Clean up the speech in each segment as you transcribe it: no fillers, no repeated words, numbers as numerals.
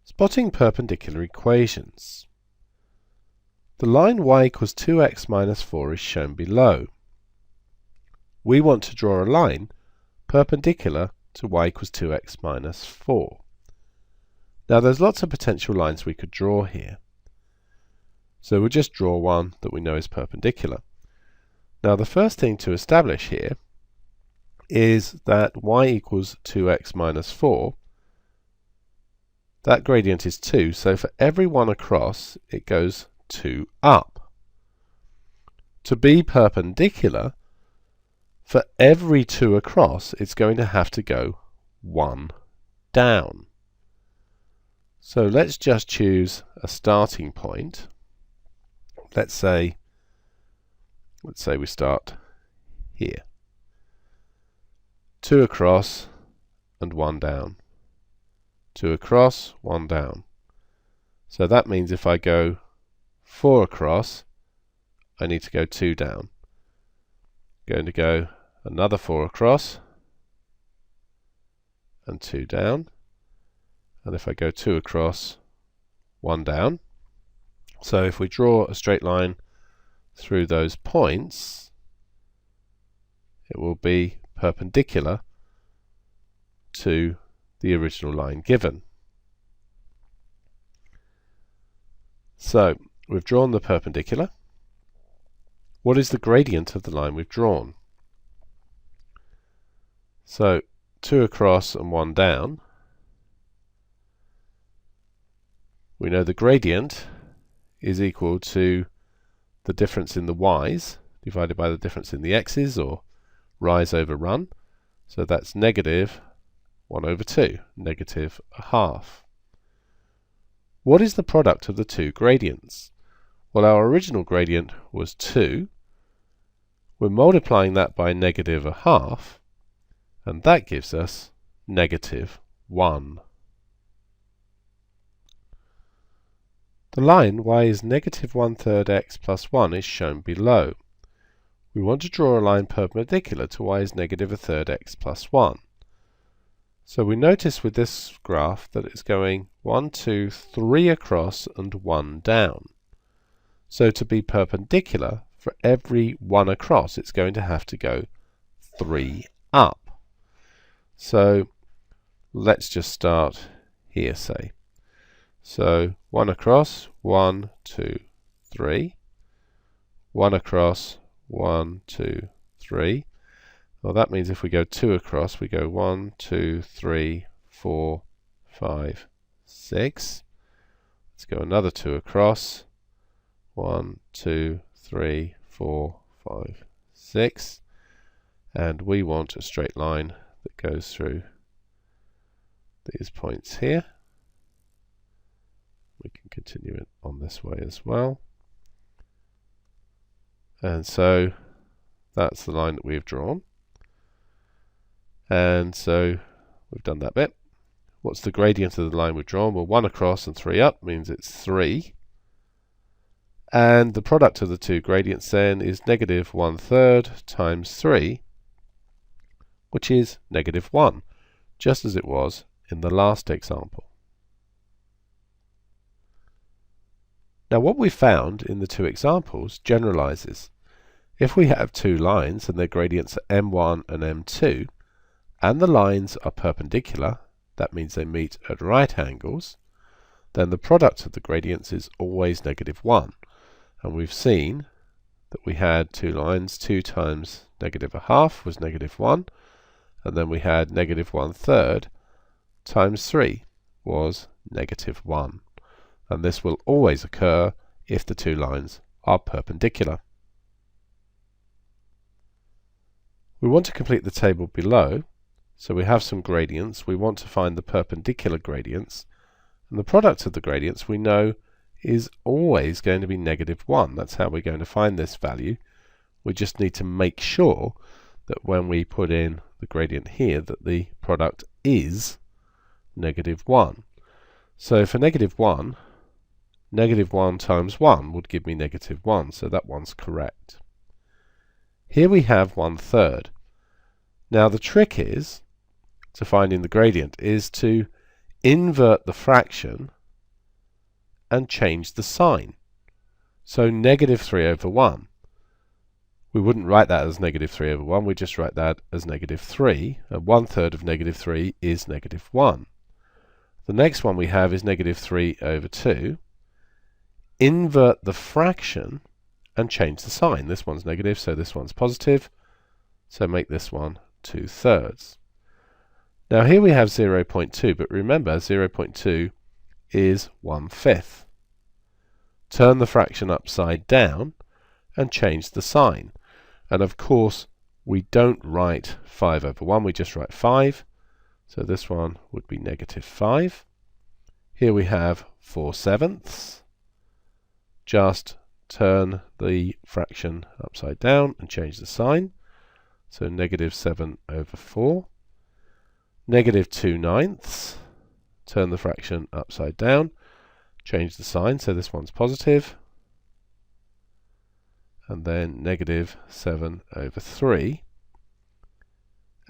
Spotting perpendicular equations. The line y equals 2x minus 4 is shown below. We want to draw a line perpendicular to y equals 2x minus 4. Now there's lots of potential lines we could draw here. So we'll just draw one that we know is perpendicular. Now the first thing to establish here is that y equals 2x minus 4. That gradient is 2, so for every one across, it goes 2 up. To be perpendicular, for every 2 across, it's going to have to go 1 down. So let's just choose a starting point. Let's say we start here. 2 across and 1 down. 2 across, 1 down. So that means if I go 4 across, I need to go 2 down. Going to go another 4 across and 2 down. And if I go 2 across, 1 down. So if we draw a straight line through those points, it will be perpendicular to the original line given. So we've drawn the perpendicular. What is the gradient of the line we've drawn? So 2 across and 1 down. We know the gradient is equal to the difference in the y's divided by the difference in the x's, or rise over run. So that's negative 1 over 2, negative a half. What is the product of the two gradients? Well, our original gradient was 2. We're multiplying that by negative a half, and that gives us negative 1. The line y is negative 1/3 x plus 1 is shown below. We want to draw a line perpendicular to y is negative 1/3 x plus 1. So we notice with this graph that it's going 1, 2, 3 across and 1 down. So to be perpendicular, for every 1 across, it's going to have to go 3 up. So let's just start here, say. So 1 across, 1, 2, 3. 1 across, 1, 2, 3. Well, that means if we go 2 across, we go 1, 2, 3, 4, 5, 6. Let's go another 2 across. 1, 2, 3, 4, 5, 6. And we want a straight line that goes through these points here. We can continue it on this way as well. And so that's the line that we've drawn. And so we've done that bit. What's the gradient of the line we've drawn? Well, 1 across and 3 up means it's 3. And the product of the two gradients then is negative 1/3 times 3, which is negative 1, just as it was in the last example. Now what we found in the two examples generalizes. If we have two lines and their gradients are m1 and m2, and the lines are perpendicular, that means they meet at right angles, then the product of the gradients is always negative 1. And we've seen that we had two lines, 2 times negative a half was negative 1, and then we had negative 1/3 times 3 was negative 1. And this will always occur if the two lines are perpendicular. We want to complete the table below, so we have some gradients. We want to find the perpendicular gradients, and the product of the gradients we know is always going to be negative 1. That's how we're going to find this value. We just need to make sure that when we put in the gradient here that the product is negative 1. So for negative 1, negative 1 times 1 would give me negative 1, so that one's correct. Here we have 1/3. Now the trick is to finding the gradient is to invert the fraction and change the sign. So negative 3 over 1. We wouldn't write that as negative 3 over 1, we just write that as negative 3, and 1/3 of negative 3 is negative 1. The next one we have is negative 3 over 2. Invert the fraction and change the sign. This one's negative, so this one's positive, so make this one 2/3. Now here we have 0.2, but remember 0.2 is 1/5. Turn the fraction upside down and change the sign. And of course, we don't write 5 over 1, we just write 5. So this one would be negative 5. Here we have 4/7. Just turn the fraction upside down and change the sign. So negative 7 over 4. Negative 2/9. Turn the fraction upside down, change the sign, so this one's positive. And then negative 7 over 3.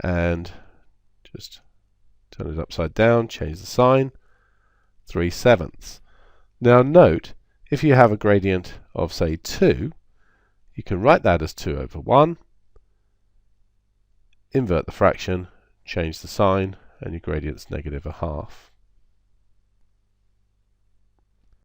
And just turn it upside down, change the sign, 3/7. Now note, if you have a gradient of, say, 2, you can write that as 2 over 1, invert the fraction, change the sign, and your gradient's negative 1/2.